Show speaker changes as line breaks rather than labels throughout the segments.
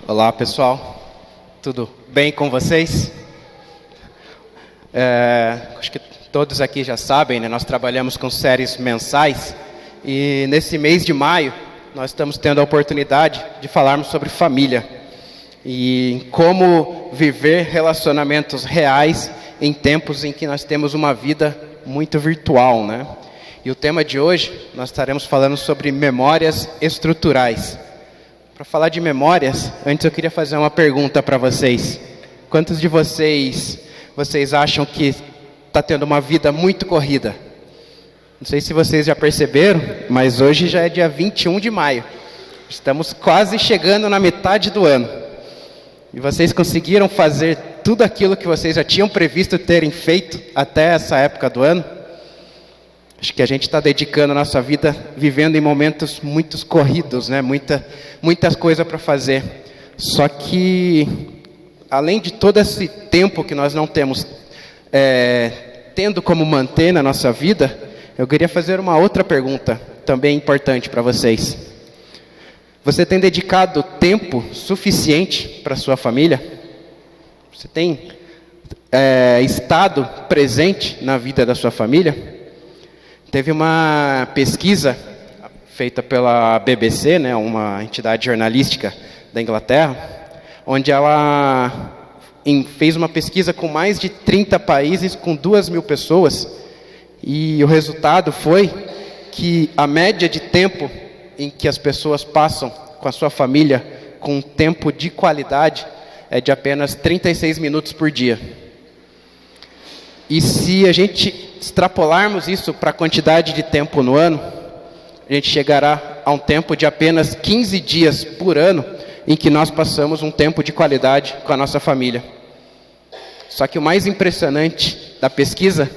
Olá, pessoal. Tudo bem com vocês? Acho que todos aqui já sabem, né? Nós trabalhamos com séries mensais e nesse mês de maio nós estamos tendo a oportunidade de falarmos sobre família e como viver relacionamentos reais em tempos em que nós temos uma vida muito virtual, né? E o tema de hoje nós estaremos falando sobre memórias estruturais. Para falar de memórias, antes eu queria fazer uma pergunta para vocês. Quantos de vocês acham que está tendo uma vida muito corrida? Não sei se vocês já perceberam, mas hoje já é dia 21 de maio. Estamos quase chegando na metade do ano. E vocês conseguiram fazer tudo aquilo que vocês já tinham previsto terem feito até essa época do ano? Acho que a gente está dedicando a nossa vida, vivendo em momentos muito corridos, né? Muitas coisas para fazer. Só que, além de todo esse tempo que nós não temos tendo como manter na nossa vida, eu queria fazer uma outra pergunta, também importante para vocês. Você tem dedicado tempo suficiente para a sua família? Você tem estado presente na vida da sua família? Teve uma pesquisa feita pela BBC, né, uma entidade jornalística da Inglaterra, onde ela fez uma pesquisa com mais de 30 países, com 2.000 pessoas, e o resultado foi que a média de tempo em que as pessoas passam com a sua família, com tempo de qualidade, é de apenas 36 minutos por dia. E se a gente extrapolarmos isso para a quantidade de tempo no ano, a gente chegará a um tempo de apenas 15 dias por ano em que nós passamos um tempo de qualidade com a nossa família. Só que o mais impressionante da pesquisa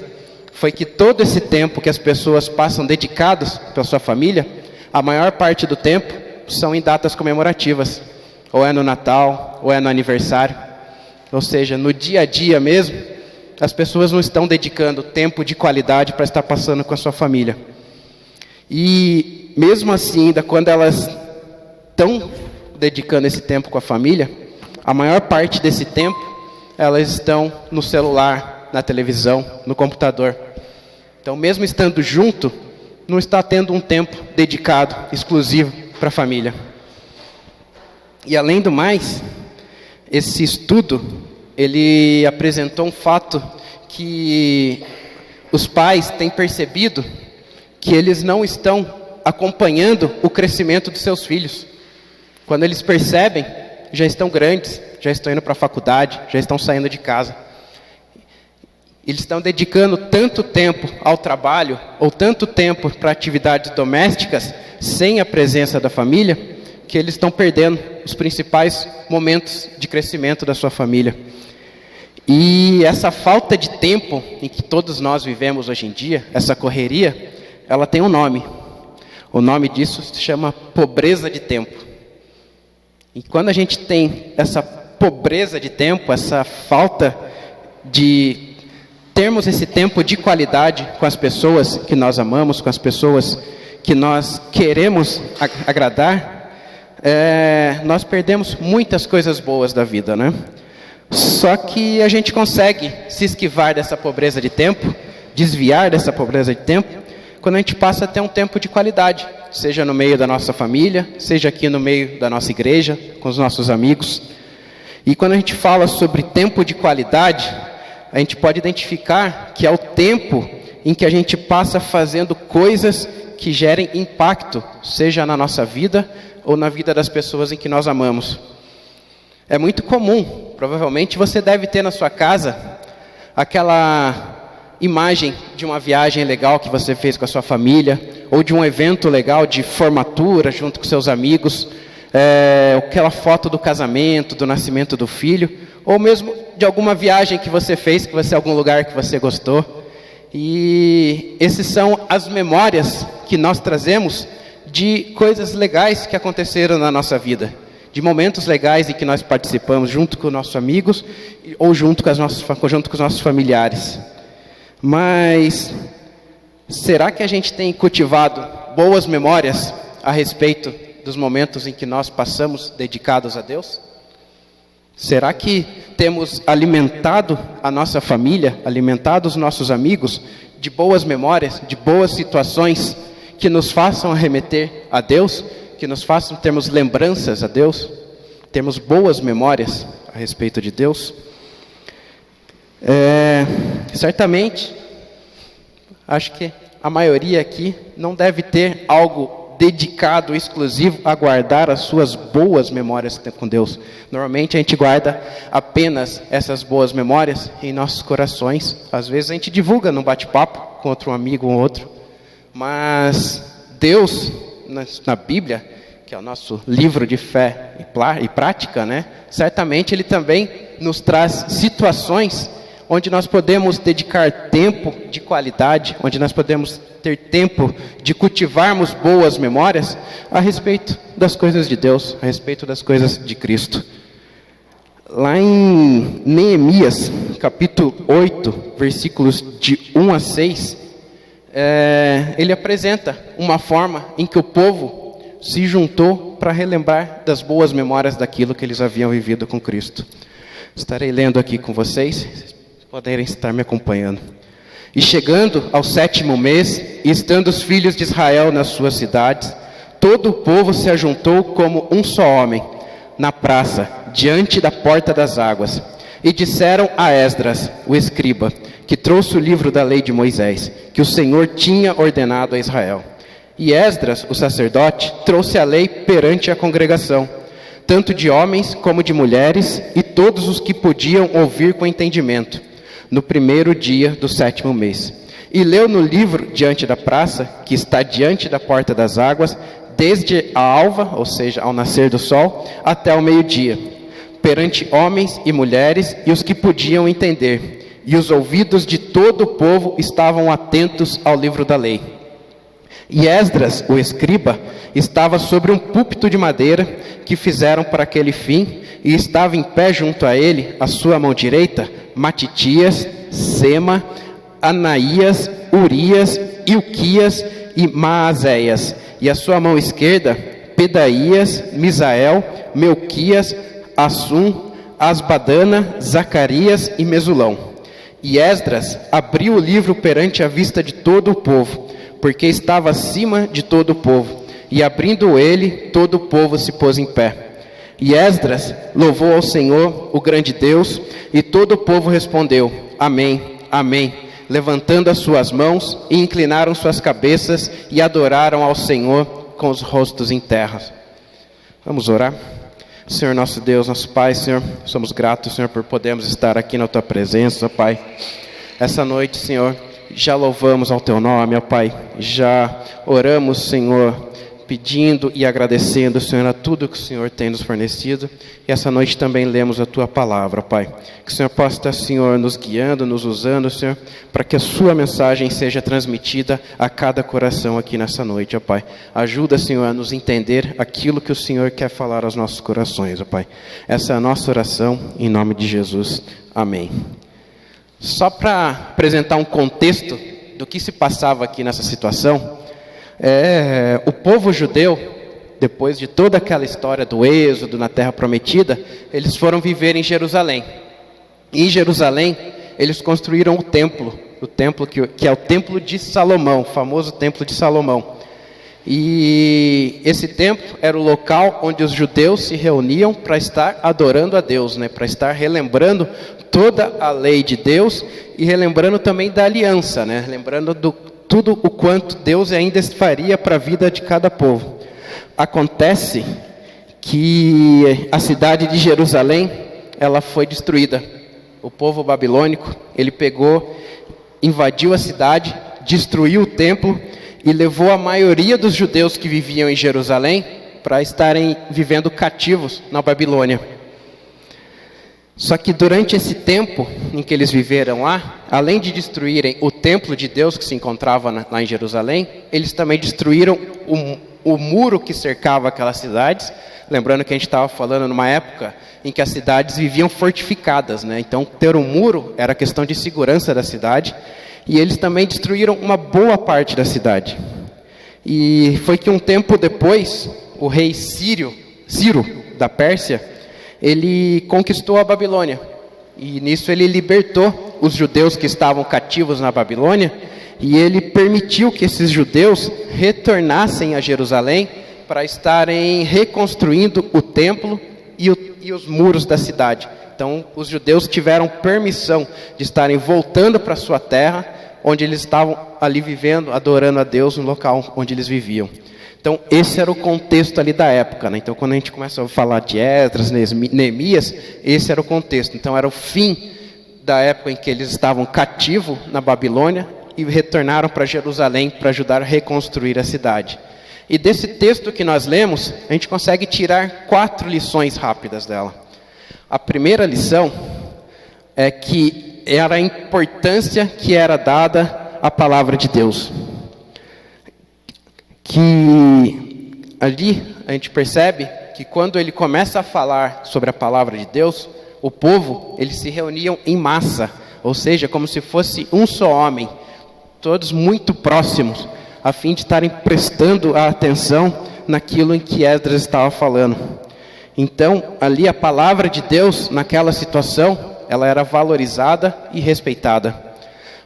foi que todo esse tempo que as pessoas passam dedicados para a sua família, a maior parte do tempo são em datas comemorativas, ou é no Natal, ou é no aniversário, ou seja, no dia a dia mesmo, as pessoas não estão dedicando tempo de qualidade para estar passando com a sua família. E mesmo assim, ainda quando elas estão dedicando esse tempo com a família, a maior parte desse tempo, elas estão no celular, na televisão, no computador. Então, mesmo estando junto, não está tendo um tempo dedicado, exclusivo para a família. E além do mais, esse estudo ele apresentou um fato que os pais têm percebido que eles não estão acompanhando o crescimento dos seus filhos. Quando eles percebem, já estão grandes, já estão indo para a faculdade, já estão saindo de casa. Eles estão dedicando tanto tempo ao trabalho, ou tanto tempo para atividades domésticas, sem a presença da família, que eles estão perdendo os principais momentos de crescimento da sua família. E essa falta de tempo em que todos nós vivemos hoje em dia, essa correria, ela tem um nome. O nome disso se chama pobreza de tempo. E quando a gente tem essa pobreza de tempo, essa falta de termos esse tempo de qualidade com as pessoas que nós amamos, com as pessoas que nós queremos agradar, nós perdemos muitas coisas boas da vida, né? Só que a gente consegue se esquivar dessa pobreza de tempo, desviar dessa pobreza de tempo, quando a gente passa a ter um tempo de qualidade, seja no meio da nossa família, seja aqui no meio da nossa igreja, com os nossos amigos. E quando a gente fala sobre tempo de qualidade, a gente pode identificar que é o tempo em que a gente passa fazendo coisas que gerem impacto, seja na nossa vida ou na vida das pessoas em que nós amamos. É muito comum, provavelmente você deve ter na sua casa aquela imagem de uma viagem legal que você fez com a sua família, ou de um evento legal de formatura junto com seus amigos, aquela foto do casamento, do nascimento do filho, ou mesmo de alguma viagem que você fez, que você algum lugar que você gostou. E esses são as memórias que nós trazemos de coisas legais que aconteceram na nossa vida, de momentos legais em que nós participamos junto com nossos amigos ou junto com os nossos familiares. Mas será que a gente tem cultivado boas memórias a respeito dos momentos em que nós passamos dedicados a Deus? Será que temos alimentado a nossa família, alimentado os nossos amigos de boas memórias, de boas situações que nos façam remeter a Deus, que nos façam termos lembranças a Deus, termos boas memórias a respeito de Deus? Certamente, acho que a maioria aqui não deve ter algo dedicado, exclusivo, a guardar as suas boas memórias com Deus. Normalmente a gente guarda apenas essas boas memórias em nossos corações. Às vezes a gente divulga num bate-papo com outro amigo ou outro. Mas Deus, na Bíblia, que é o nosso livro de fé e prática, né? Certamente Ele também nos traz situações onde nós podemos dedicar tempo de qualidade, onde nós podemos ter tempo de cultivarmos boas memórias a respeito das coisas de Deus, a respeito das coisas de Cristo. Lá em Neemias, capítulo 8, versículos de 1 a 6, ele apresenta uma forma em que o povo se juntou para relembrar das boas memórias daquilo que eles haviam vivido com Cristo. Estarei lendo aqui com vocês, poderem estar me acompanhando. E chegando ao 7º mês, e estando os filhos de Israel nas suas cidades, todo o povo se ajuntou como um só homem, na praça, diante da porta das águas. E disseram a Esdras, o escriba, que trouxe o livro da lei de Moisés, que o Senhor tinha ordenado a Israel. E Esdras, o sacerdote, trouxe a lei perante a congregação, tanto de homens como de mulheres, e todos os que podiam ouvir com entendimento, no primeiro dia do 7º mês. E leu no livro diante da praça, que está diante da porta das águas, desde a alva, ou seja, ao nascer do sol, até ao meio-dia, perante homens e mulheres e os que podiam entender. E os ouvidos de todo o povo estavam atentos ao livro da lei. E Esdras, o escriba, estava sobre um púlpito de madeira que fizeram para aquele fim, e estava em pé junto a ele, à sua mão direita, Matitias, Sema, Anaías, Urias, Ilquias e Maazéias, e à sua mão esquerda, Pedaías, Misael, Melquias, Assum, Asbadana, Zacarias e Mesulão. E Esdras abriu o livro perante a vista de todo o povo, porque estava acima de todo o povo, e abrindo ele, todo o povo se pôs em pé. E Esdras louvou ao Senhor, o grande Deus, e todo o povo respondeu, Amém, Amém, levantando as suas mãos, e inclinaram suas cabeças, e adoraram ao Senhor com os rostos em terra. Vamos orar? Senhor nosso Deus, nosso Pai, Senhor, somos gratos, Senhor, por podermos estar aqui na Tua presença, Pai. Essa noite, Senhor, já louvamos ao Teu nome, ó Pai, já oramos, Senhor, pedindo e agradecendo, Senhor, a tudo que o Senhor tem nos fornecido. E essa noite também lemos a Tua palavra, Pai. Que o Senhor possa estar, Senhor, nos guiando, nos usando, Senhor, para que a Sua mensagem seja transmitida a cada coração aqui nessa noite, ó Pai. Ajuda, Senhor, a nos entender aquilo que o Senhor quer falar aos nossos corações, ó Pai. Essa é a nossa oração, em nome de Jesus. Amém. Só para apresentar um contexto do que se passava aqui nessa situação, o povo judeu, depois de toda aquela história do êxodo na terra prometida, eles foram viver em Jerusalém. E em Jerusalém, eles construíram o templo que é o templo de Salomão, o famoso templo de Salomão. E esse templo era o local onde os judeus se reuniam para estar adorando a Deus, né? Para estar relembrando toda a lei de Deus e relembrando também da aliança, né? Lembrando tudo o quanto Deus ainda faria para a vida de cada povo. Acontece que a cidade de Jerusalém, ela foi destruída. O povo babilônico, ele pegou, invadiu a cidade, destruiu o templo e levou a maioria dos judeus que viviam em Jerusalém para estarem vivendo cativos na Babilônia. Só que durante esse tempo em que eles viveram lá, além de destruírem o templo de Deus que se encontrava lá em Jerusalém, eles também destruíram o muro que cercava aquelas cidades. Lembrando que a gente estava falando numa época em que as cidades viviam fortificadas, né? Então ter um muro era questão de segurança da cidade. E eles também destruíram uma boa parte da cidade. E foi que um tempo depois, o rei Ciro da Pérsia, ele conquistou a Babilônia. E nisso ele libertou os judeus que estavam cativos na Babilônia, e ele permitiu que esses judeus retornassem a Jerusalém para estarem reconstruindo o templo e os muros da cidade. Então, os judeus tiveram permissão de estarem voltando para sua terra, onde eles estavam ali vivendo, adorando a Deus no local onde eles viviam. Então, esse era o contexto ali da época, né? Então, quando a gente começa a falar de Esdras, Neemias, esse era o contexto. Então, era o fim da época em que eles estavam cativos na Babilônia e retornaram para Jerusalém para ajudar a reconstruir a cidade. E desse texto que nós lemos, a gente consegue tirar 4 lições rápidas dela. A primeira lição é que era a importância que era dada à palavra de Deus. Que ali a gente percebe que quando ele começa a falar sobre a palavra de Deus, o povo, eles se reuniam em massa, ou seja, como se fosse um só homem, todos muito próximos, a fim de estarem prestando a atenção naquilo em que Esdras estava falando. Então, ali a palavra de Deus, naquela situação, ela era valorizada e respeitada.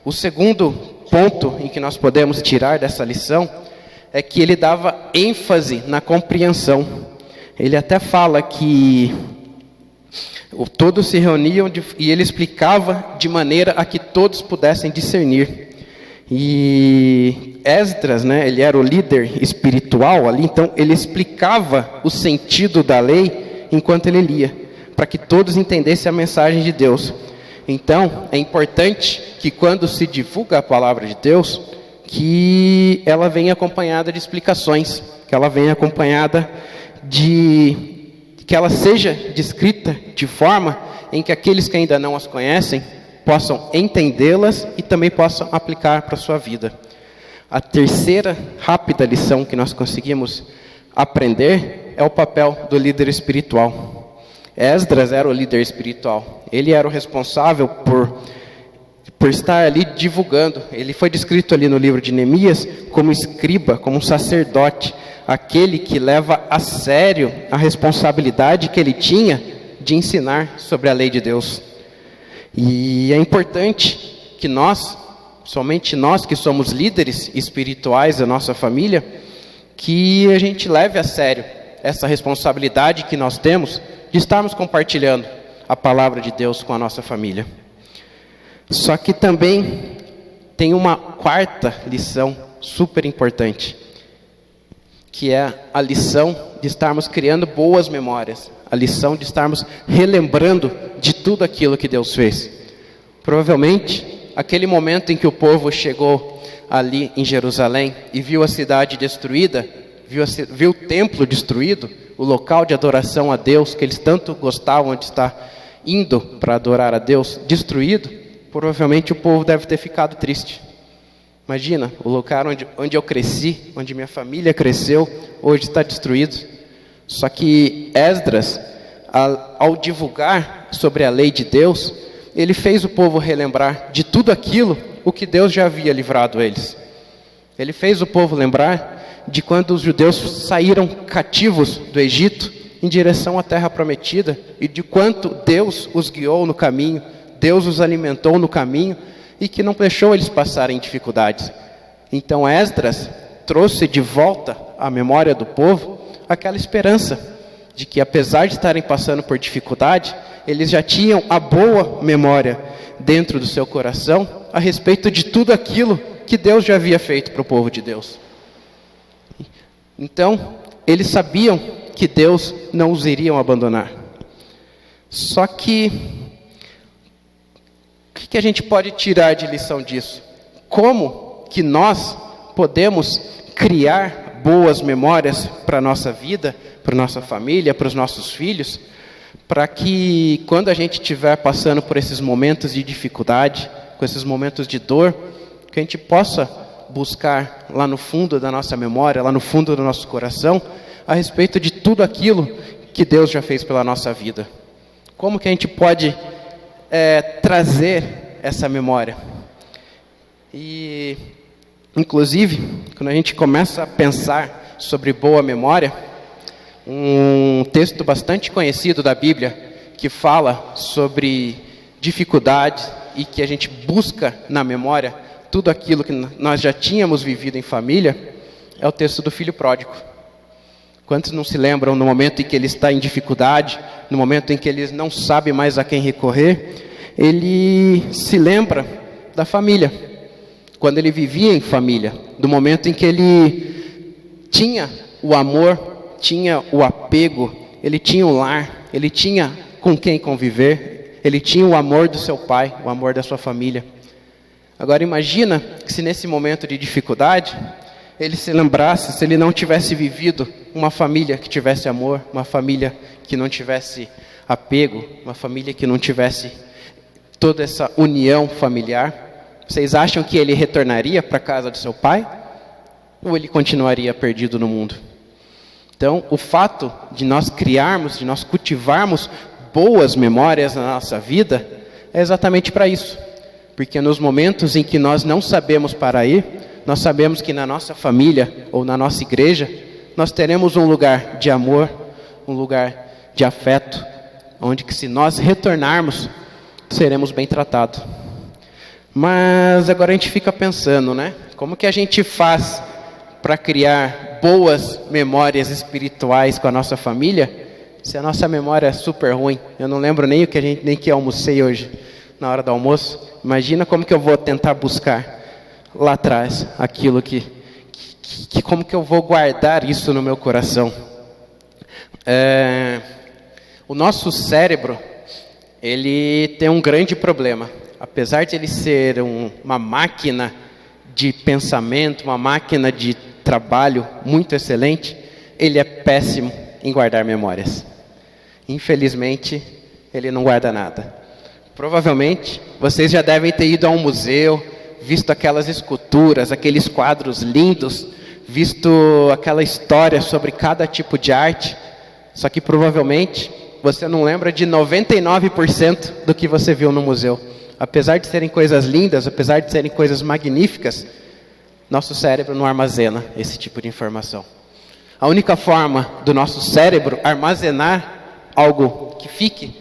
O segundo ponto em que nós podemos tirar dessa lição é que ele dava ênfase na compreensão. Ele até fala que todos se reuniam e ele explicava de maneira a que todos pudessem discernir. E Esdras, né, ele era o líder espiritual ali, então ele explicava o sentido da lei enquanto ele lia, para que todos entendessem a mensagem de Deus. Então, é importante que quando se divulga a palavra de Deus, que ela venha acompanhada de explicações, que ela venha acompanhada que ela seja descrita de forma em que aqueles que ainda não as conhecem possam entendê-las e também possam aplicar para a sua vida. A terceira rápida lição que nós conseguimos aprender é o papel do líder espiritual. Esdras era o líder espiritual. Ele era o responsável por estar ali divulgando. Ele foi descrito ali no livro de Neemias como escriba, como um sacerdote, aquele que leva a sério a responsabilidade que ele tinha de ensinar sobre a lei de Deus. E é importante que nós, somente nós que somos líderes espirituais da nossa família, que a gente leve a sério essa responsabilidade que nós temos de estarmos compartilhando a palavra de Deus com a nossa família. Só que também tem uma quarta lição super importante, que é a lição de estarmos criando boas memórias, a lição de estarmos relembrando de tudo aquilo que Deus fez. Provavelmente, aquele momento em que o povo chegou ali em Jerusalém e viu a cidade destruída, viu o templo destruído, o local de adoração a Deus, que eles tanto gostavam de estar indo para adorar a Deus, destruído, provavelmente o povo deve ter ficado triste. Imagina, o lugar onde eu cresci, onde minha família cresceu, hoje está destruído. Só que Esdras, ao divulgar sobre a lei de Deus, ele fez o povo relembrar de tudo aquilo o que Deus já havia livrado eles. Ele fez o povo lembrar de quando os judeus saíram cativos do Egito em direção à terra prometida e de quanto Deus os guiou no caminho, Deus os alimentou no caminho e que não deixou eles passarem dificuldades. Então Esdras trouxe de volta à memória do povo aquela esperança de que, apesar de estarem passando por dificuldade, eles já tinham a boa memória dentro do seu coração a respeito de tudo aquilo que Deus já havia feito para o povo de Deus. Então, eles sabiam que Deus não os iria abandonar. Só que, o que a gente pode tirar de lição disso? Como que nós podemos criar boas memórias para a nossa vida, para a nossa família, para os nossos filhos, para que quando a gente estiver passando por esses momentos de dificuldade, com esses momentos de dor, que a gente possa buscar lá no fundo da nossa memória, lá no fundo do nosso coração, a respeito de tudo aquilo que Deus já fez pela nossa vida. Como que a gente pode trazer essa memória? E, inclusive, quando a gente começa a pensar sobre boa memória, um texto bastante conhecido da Bíblia que fala sobre dificuldades e que a gente busca na memória tudo aquilo que nós já tínhamos vivido em família, é o texto do filho pródigo. Quantos não se lembram no momento em que ele está em dificuldade, no momento em que ele não sabe mais a quem recorrer, ele se lembra da família, quando ele vivia em família, do momento em que ele tinha o amor, tinha o apego, ele tinha o lar, ele tinha com quem conviver, ele tinha o amor do seu pai, o amor da sua família. Agora imagina que se nesse momento de dificuldade, ele se lembrasse, se ele não tivesse vivido uma família que tivesse amor, uma família que não tivesse apego, uma família que não tivesse toda essa união familiar. Vocês acham que ele retornaria para a casa do seu pai? Ou ele continuaria perdido no mundo? Então, o fato de nós criarmos, de nós cultivarmos boas memórias na nossa vida, é exatamente para isso. Porque nos momentos em que nós não sabemos para ir, nós sabemos que na nossa família ou na nossa igreja, nós teremos um lugar de amor, um lugar de afeto, onde que se nós retornarmos, seremos bem tratados. Mas agora a gente fica pensando, né? Como que a gente faz para criar boas memórias espirituais com a nossa família, se a nossa memória é super ruim? Eu não lembro nem o que nem que eu almocei hoje, na hora do almoço. Imagina como que eu vou tentar buscar lá atrás aquilo que como que eu vou guardar isso no meu coração? O nosso cérebro, ele tem um grande problema. Apesar de ele ser uma máquina de pensamento, uma máquina de trabalho muito excelente, ele é péssimo em guardar memórias. Infelizmente, ele não guarda nada. Provavelmente, vocês já devem ter ido a um museu, visto aquelas esculturas, aqueles quadros lindos, visto aquela história sobre cada tipo de arte, só que provavelmente você não lembra de 99% do que você viu no museu. Apesar de serem coisas lindas, apesar de serem coisas magníficas, nosso cérebro não armazena esse tipo de informação. A única forma do nosso cérebro armazenar algo que fique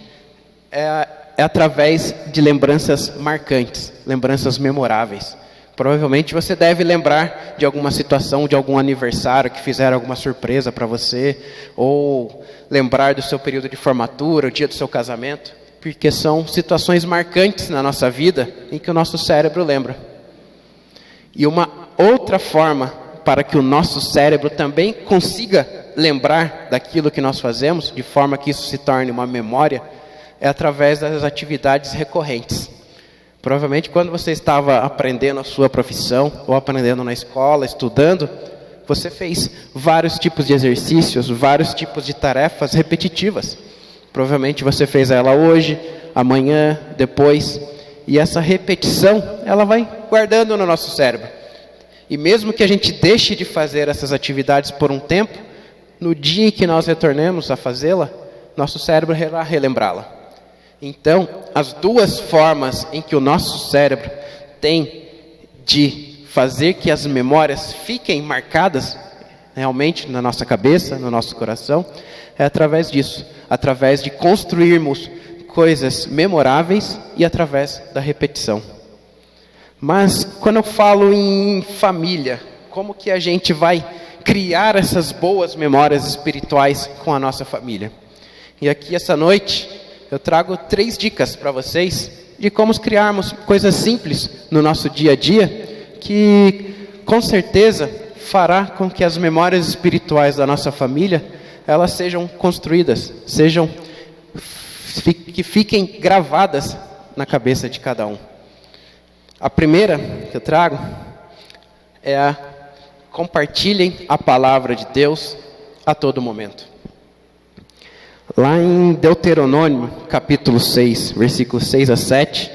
é através de lembranças marcantes, lembranças memoráveis. Provavelmente você deve lembrar de alguma situação, de algum aniversário que fizeram alguma surpresa para você, ou lembrar do seu período de formatura, o dia do seu casamento. Porque são situações marcantes na nossa vida em que o nosso cérebro lembra. E uma outra forma para que o nosso cérebro também consiga lembrar daquilo que nós fazemos, de forma que isso se torne uma memória, é através das atividades recorrentes. Provavelmente quando você estava aprendendo a sua profissão, ou aprendendo na escola, estudando, você fez vários tipos de exercícios, vários tipos de tarefas repetitivas. Provavelmente você fez ela hoje, amanhã, depois. E essa repetição, ela vai guardando no nosso cérebro. E mesmo que a gente deixe de fazer essas atividades por um tempo, no dia em que nós retornemos a fazê-la, nosso cérebro irá relembrá-la. Então, as duas formas em que o nosso cérebro tem de fazer que as memórias fiquem marcadas realmente na nossa cabeça, no nosso coração, é através disso. Através de construirmos coisas memoráveis e através da repetição. Mas quando eu falo em família, como que a gente vai criar essas boas memórias espirituais com a nossa família? E aqui essa noite eu trago 3 dicas para vocês de como criarmos coisas simples no nosso dia a dia, que com certeza fará com que as memórias espirituais da nossa família elas sejam construídas, que fiquem gravadas na cabeça de cada um. A primeira que eu trago é compartilhem a palavra de Deus a todo momento. Lá em Deuteronômio, capítulo 6, versículos 6 a 7,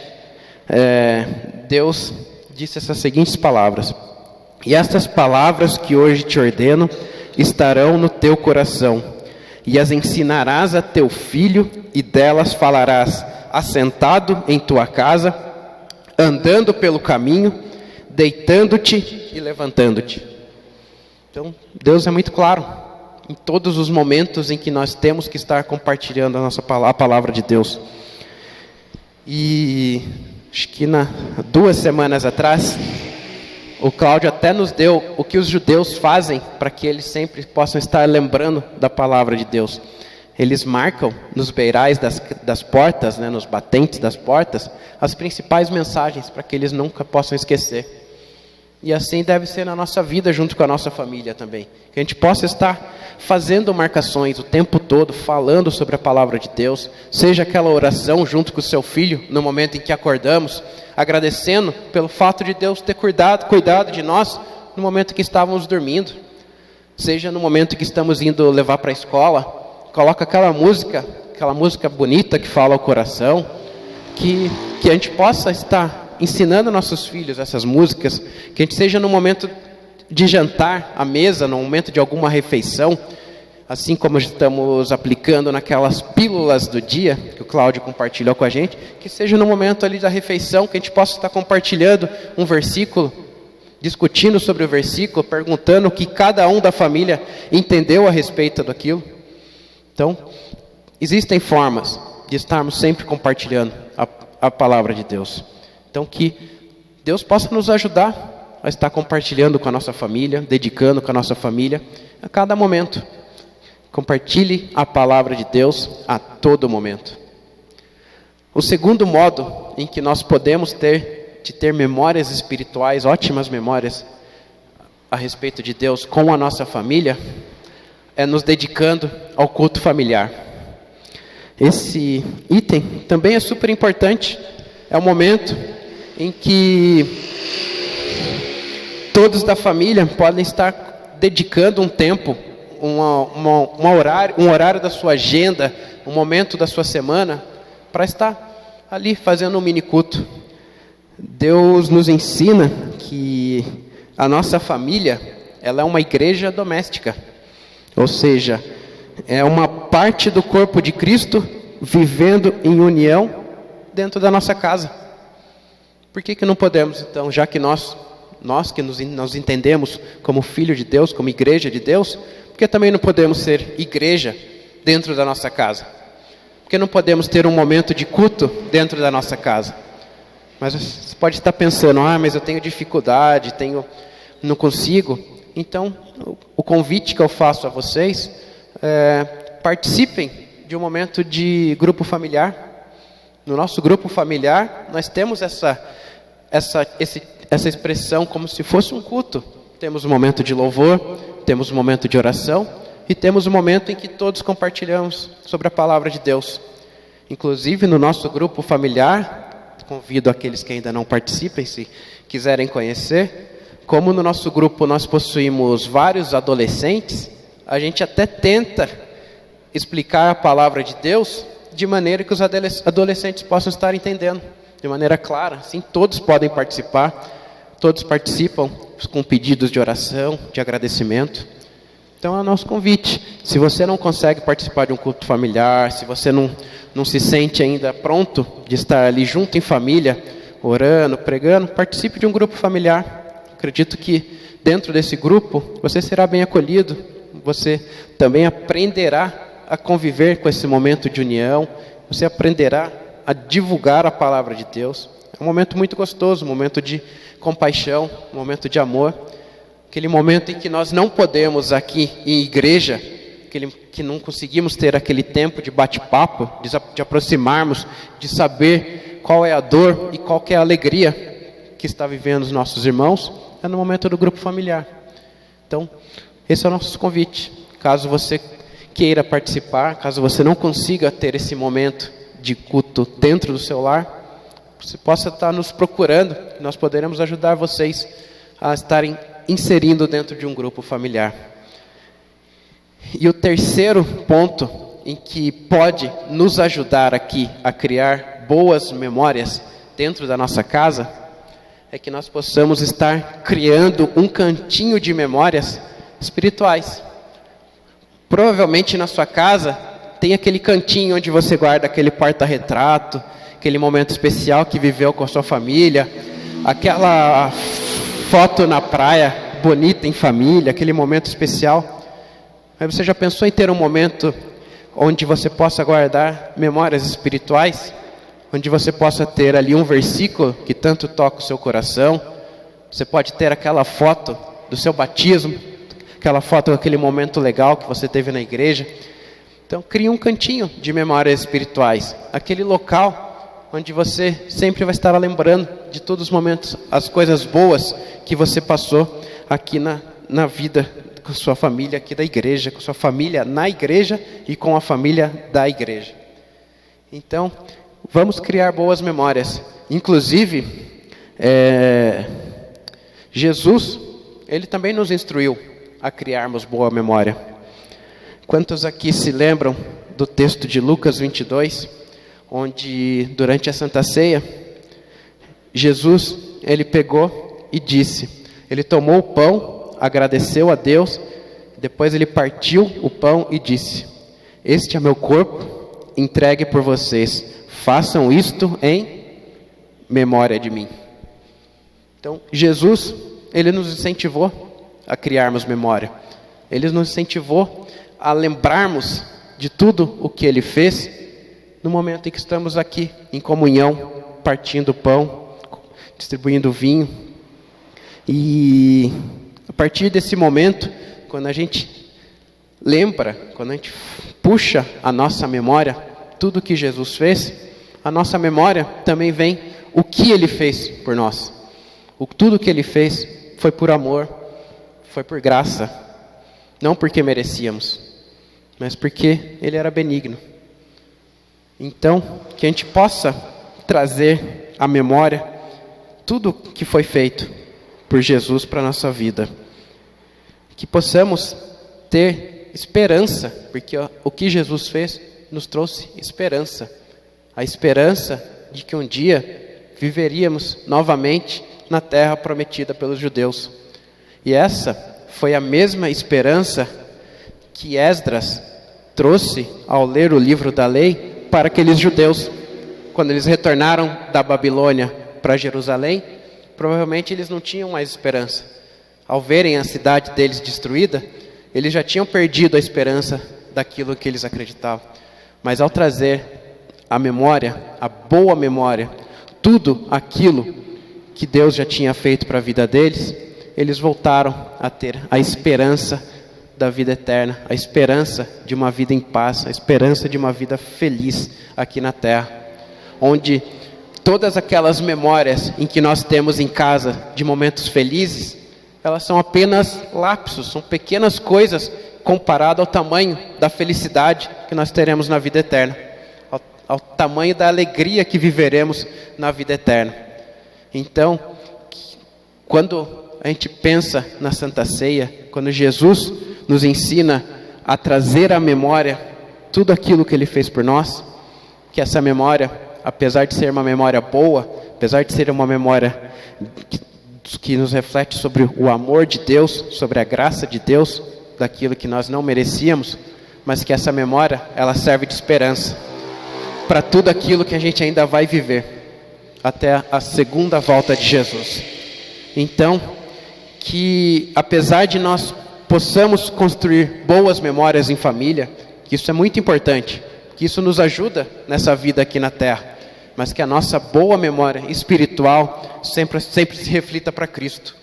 Deus disse essas seguintes palavras: "E estas palavras que hoje te ordeno estarão no teu coração, e as ensinarás a teu filho, e delas falarás assentado em tua casa, andando pelo caminho, deitando-te e levantando-te." Então, Deus é muito claro. em todos os momentos em que nós temos que estar compartilhando a palavra de Deus. E acho que 2 semanas atrás, o Cláudio até nos deu o que os judeus fazem para que eles sempre possam estar lembrando da palavra de Deus. Eles marcam nos beirais das portas, né, nos batentes das portas, as principais mensagens para que eles nunca possam esquecer. E assim deve ser na nossa vida, junto com a nossa família também. Que a gente possa estar fazendo marcações o tempo todo, falando sobre a palavra de Deus. Seja aquela oração junto com o seu filho, no momento em que acordamos, agradecendo pelo fato de Deus ter cuidado de nós, no momento em que estávamos dormindo. Seja no momento em que estamos indo levar para a escola, coloca aquela música bonita que fala ao coração, que a gente possa estar ensinando nossos filhos essas músicas, que a gente seja no momento de jantar à mesa, no momento de alguma refeição, assim como estamos aplicando naquelas pílulas do dia, que o Cláudio compartilhou com a gente, que seja no momento ali da refeição, que a gente possa estar compartilhando um versículo, discutindo sobre o versículo, perguntando o que cada um da família entendeu a respeito daquilo. Então, existem formas de estarmos sempre compartilhando a palavra de Deus. Então, que Deus possa nos ajudar a estar compartilhando com a nossa família, dedicando com a nossa família a cada momento. Compartilhe a palavra de Deus a todo momento. O segundo modo em que nós podemos ter memórias espirituais, ótimas memórias a respeito de Deus com a nossa família, é nos dedicando ao culto familiar. Esse item também é super importante. É o momento em que todos da família podem estar dedicando um tempo, um horário da sua agenda, um momento da sua semana, para estar ali fazendo um mini culto. Deus nos ensina que a nossa família, ela é uma igreja doméstica, ou seja, é uma parte do corpo de Cristo vivendo em união dentro da nossa casa. Por que não podemos, então, já que nós que nos entendemos como filho de Deus, como igreja de Deus, por que também não podemos ser igreja dentro da nossa casa? Por que não podemos ter um momento de culto dentro da nossa casa? Mas você pode estar pensando, mas eu tenho dificuldade, não consigo. Então, o convite que eu faço a vocês é: participem de um momento de grupo familiar. No nosso grupo familiar, nós temos essa expressão como se fosse um culto. Temos um momento de louvor, temos um momento de oração e temos um momento em que todos compartilhamos sobre a palavra de Deus. Inclusive, no nosso grupo familiar, convido aqueles que ainda não participem, se quiserem conhecer, como no nosso grupo nós possuímos vários adolescentes, a gente até tenta explicar a palavra de Deus de maneira que os adolescentes possam estar entendendo, de maneira clara. Assim, todos podem participar, todos participam com pedidos de oração, de agradecimento. Então é o nosso convite. Se você não consegue participar de um culto familiar, se você não se sente ainda pronto de estar ali junto em família, orando, pregando, participe de um grupo familiar. Acredito que dentro desse grupo você será bem acolhido, você também aprenderá a conviver com esse momento de união, você aprenderá a divulgar a palavra de Deus. É um momento muito gostoso, um momento de compaixão, um momento de amor, aquele momento em que nós não podemos aqui em igreja, que não conseguimos ter aquele tempo de bate-papo, de aproximarmos, de saber qual é a dor e qual que é a alegria que está vivendo os nossos irmãos, é no momento do grupo familiar. Então, esse é o nosso convite. Caso você queira participar, caso você não consiga ter esse momento de culto dentro do seu lar, você possa estar nos procurando, nós poderemos ajudar vocês a estarem inserindo dentro de um grupo familiar. E o terceiro ponto em que pode nos ajudar aqui a criar boas memórias dentro da nossa casa, é que nós possamos estar criando um cantinho de memórias espirituais. Provavelmente na sua casa tem aquele cantinho onde você guarda aquele porta-retrato, aquele momento especial que viveu com a sua família, aquela foto na praia bonita em família, aquele momento especial. Mas você já pensou em ter um momento onde você possa guardar memórias espirituais? Onde você possa ter ali um versículo que tanto toca o seu coração? Você pode ter aquela foto do seu batismo, aquela foto daquele momento legal que você teve na igreja. Então crie um cantinho de memórias espirituais, aquele local onde você sempre vai estar lembrando de todos os momentos, as coisas boas que você passou aqui na vida, com sua família aqui da igreja, com sua família na igreja e com a família da igreja. Então, vamos criar boas memórias. Inclusive, Jesus, ele também nos instruiu a criarmos boa memória. Quantos aqui se lembram do texto de Lucas 22, onde durante a Santa Ceia, Jesus, ele pegou e disse, ele tomou o pão, agradeceu a Deus, depois ele partiu o pão e disse, este é meu corpo, entregue por vocês, façam isto em memória de mim. Então, Jesus, ele nos incentivou a criarmos memória. Ele nos incentivou a lembrarmos de tudo o que ele fez no momento em que estamos aqui em comunhão, partindo o pão, distribuindo o vinho. E a partir desse momento, quando a gente lembra, quando a gente puxa a nossa memória, tudo que Jesus fez, a nossa memória também vem o que ele fez por nós. Tudo que ele fez foi por amor, foi por graça, não porque merecíamos, mas porque ele era benigno. Então, que a gente possa trazer à memória tudo que foi feito por Jesus para a nossa vida. Que possamos ter esperança, porque o que Jesus fez nos trouxe esperança. A esperança de que um dia viveríamos novamente na terra prometida pelos judeus. E essa foi a mesma esperança que Esdras trouxe ao ler o livro da lei para aqueles judeus. Quando eles retornaram da Babilônia para Jerusalém, provavelmente eles não tinham mais esperança. Ao verem a cidade deles destruída, eles já tinham perdido a esperança daquilo que eles acreditavam. Mas ao trazer a memória, a boa memória, tudo aquilo que Deus já tinha feito para a vida deles, eles voltaram a ter a esperança da vida eterna, a esperança de uma vida em paz, a esperança de uma vida feliz aqui na terra, onde todas aquelas memórias em que nós temos em casa de momentos felizes, elas são apenas lapsos, são pequenas coisas comparado ao tamanho da felicidade que nós teremos na vida eterna, ao tamanho da alegria que viveremos na vida eterna. Então, quando a gente pensa na Santa Ceia, quando Jesus nos ensina a trazer à memória tudo aquilo que ele fez por nós, que essa memória, apesar de ser uma memória boa, apesar de ser uma memória que nos reflete sobre o amor de Deus, sobre a graça de Deus, daquilo que nós não merecíamos, mas que essa memória, ela serve de esperança para tudo aquilo que a gente ainda vai viver até a segunda volta de Jesus. Então, que apesar de nós possamos construir boas memórias em família, que isso é muito importante, que isso nos ajuda nessa vida aqui na terra, mas que a nossa boa memória espiritual sempre se reflita para Cristo,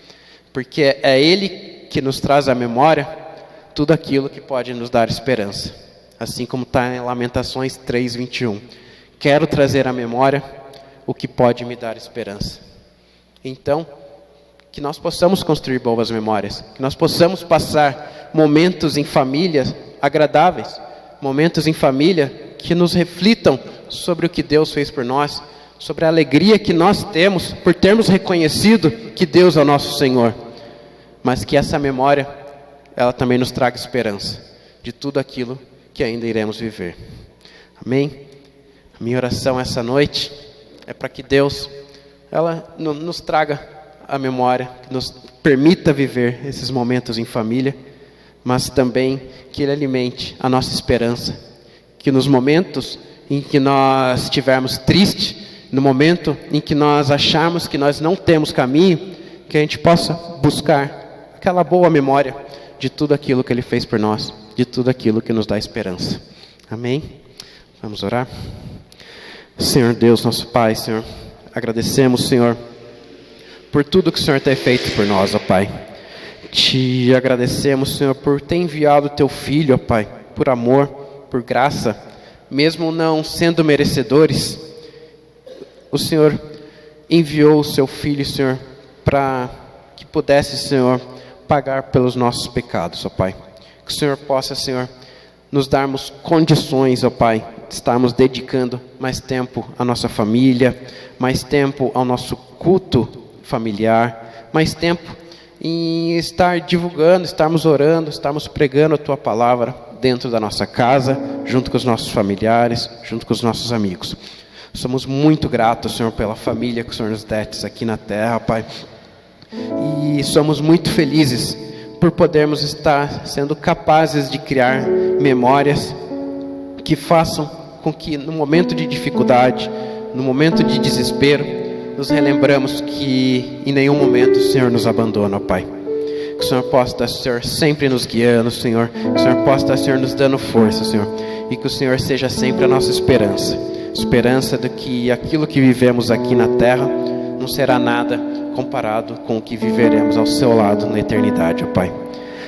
porque é Ele que nos traz à memória tudo aquilo que pode nos dar esperança, assim como está em Lamentações 3:21. Quero trazer à memória o que pode me dar esperança. Então, que nós possamos construir boas memórias, que nós possamos passar momentos em família agradáveis, momentos em família que nos reflitam sobre o que Deus fez por nós, sobre a alegria que nós temos por termos reconhecido que Deus é o nosso Senhor, mas que essa memória, ela também nos traga esperança de tudo aquilo que ainda iremos viver. Amém? A minha oração essa noite é para que Deus, ela nos traga a memória, que nos permita viver esses momentos em família, mas também que Ele alimente a nossa esperança, que nos momentos em que nós estivermos tristes, no momento em que nós acharmos que nós não temos caminho, que a gente possa buscar aquela boa memória de tudo aquilo que Ele fez por nós, de tudo aquilo que nos dá esperança. Amém? Vamos orar? Senhor Deus, nosso Pai, Senhor, agradecemos, Senhor, por tudo que o Senhor tem feito por nós, ó Pai. Te agradecemos, Senhor, por ter enviado o Teu Filho, ó Pai, por amor, por graça, mesmo não sendo merecedores. O Senhor enviou o Seu Filho, Senhor, para que pudesse, Senhor, pagar pelos nossos pecados, ó Pai. Que o Senhor possa, Senhor, nos darmos condições, ó Pai, de estarmos dedicando mais tempo à nossa família, mais tempo ao nosso culto familiar, mais tempo em estar divulgando, estarmos orando, estarmos pregando a Tua palavra dentro da nossa casa, junto com os nossos familiares, junto com os nossos amigos. Somos muito gratos, Senhor, pela família que o Senhor nos deste aqui na terra, Pai. E somos muito felizes por podermos estar sendo capazes de criar memórias que façam com que no momento de dificuldade, no momento de desespero, nos relembramos que em nenhum momento o Senhor nos abandona, ó Pai. Que o Senhor possa estar, Senhor, sempre nos guiando, Senhor. Que o Senhor possa estar, Senhor, nos dando força, Senhor. E que o Senhor seja sempre a nossa esperança. Esperança de que aquilo que vivemos aqui na terra não será nada comparado com o que viveremos ao Seu lado na eternidade, ó Pai.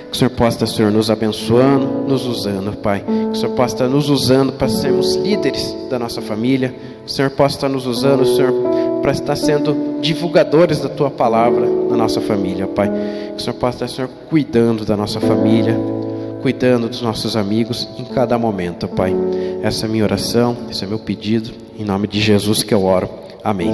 Que o Senhor possa estar, Senhor, nos abençoando, nos usando, Pai. Que o Senhor possa estar nos usando para sermos líderes da nossa família. Que o Senhor possa estar nos usando, Senhor, para estar sendo divulgadores da Tua palavra na nossa família, Pai. Que o Senhor possa estar, Senhor, cuidando da nossa família, cuidando dos nossos amigos em cada momento, Pai. Essa é a minha oração, esse é o meu pedido. Em nome de Jesus que eu oro. Amém.